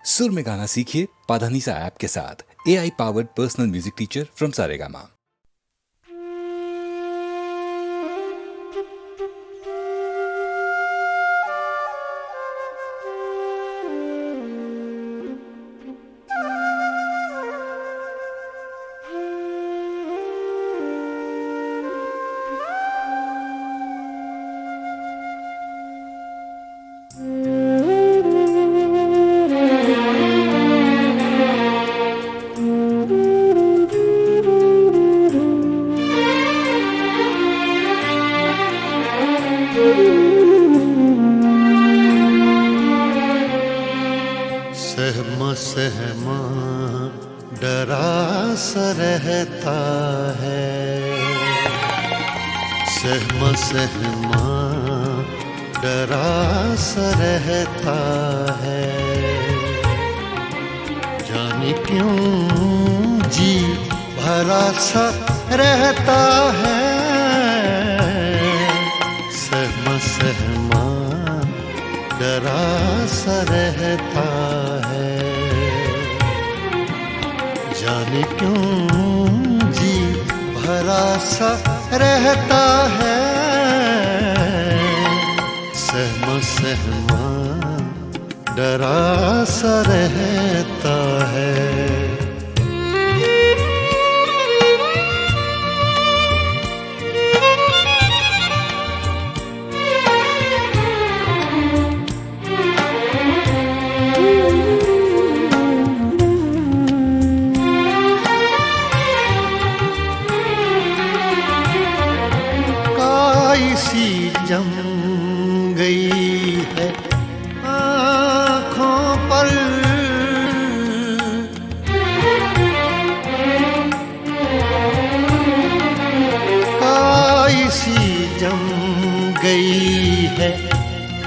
सुर में गाना सीखिए पाधानीसा ऐप के साथ। AI powered personal music teacher from Saregama. सहमा सहमा डरा सा रहता है, सहमा सहमा डरा सा रहता है। जाने क्यों जी भरा सा रहता है, सहमा सहमा डरा सा रहता है। जाने क्यों जी भरा सा रहता है, सहमा सहमा डरा सा रहता है। सी जम गई है आँखों पर, काई सी जम गई है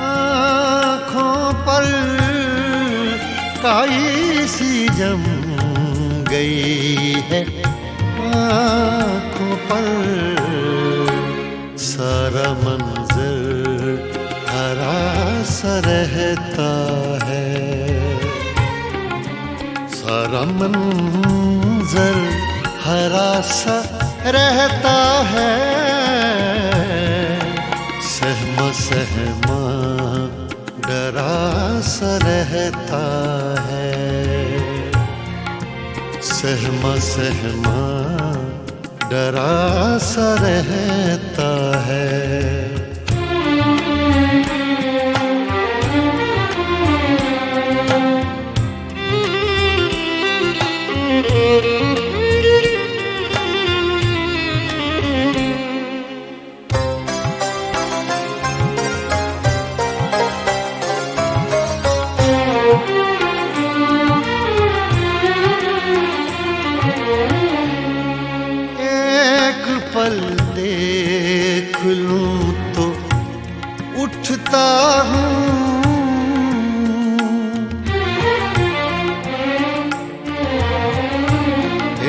आँखों पर, काई सी जम गई है आँखों पर। सारा मंजर हरा सा रहता है, सारा मंजर हरा सा रहता है। सहमा सहमा डरा सा रहता है, सहमा सहमा डरा सा रहता है। पल देख लूं तो उठता हूँ,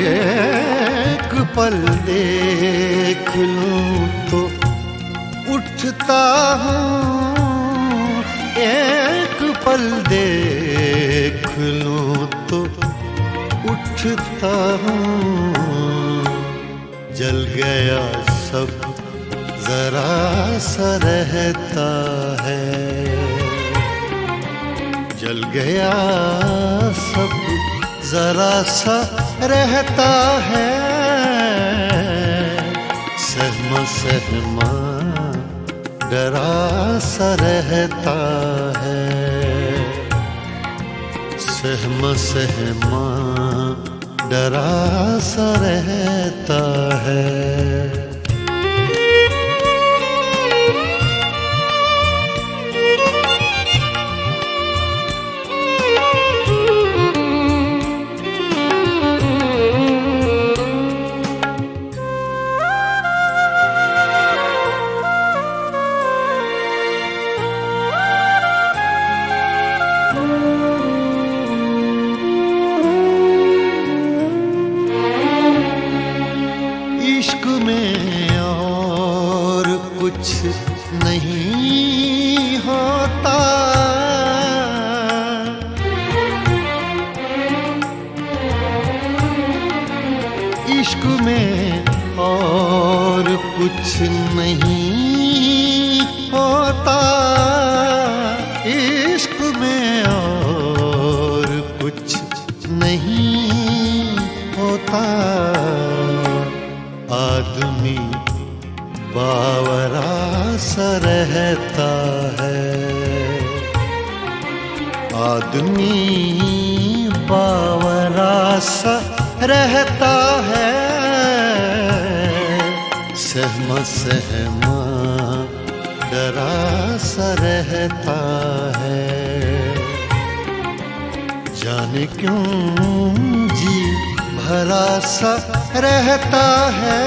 एक पल देख लूं तो उठता हूँ, एक पल देख लूं तो उठता हूँ। जल गया सब जरा सा रहता है, जल गया सब जरा सा रहता है। सहमा सहमा डरा सा रहता है, सहमा सहमा डरा सा रहता है। इश्क में कुछ नहीं होता इश्क में, और कुछ नहीं होता। आदमी बावरा सा रहता है, आदमी बावरा सा रहता है। सहमा सहमा डरा सा रहता है। जाने क्यों जी भरा सा रहता है।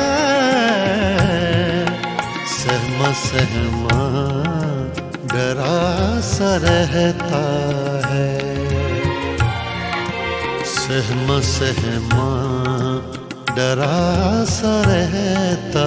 सहमा सहमा डरा सा रहता है। सहमा सहमा डरा सा रहता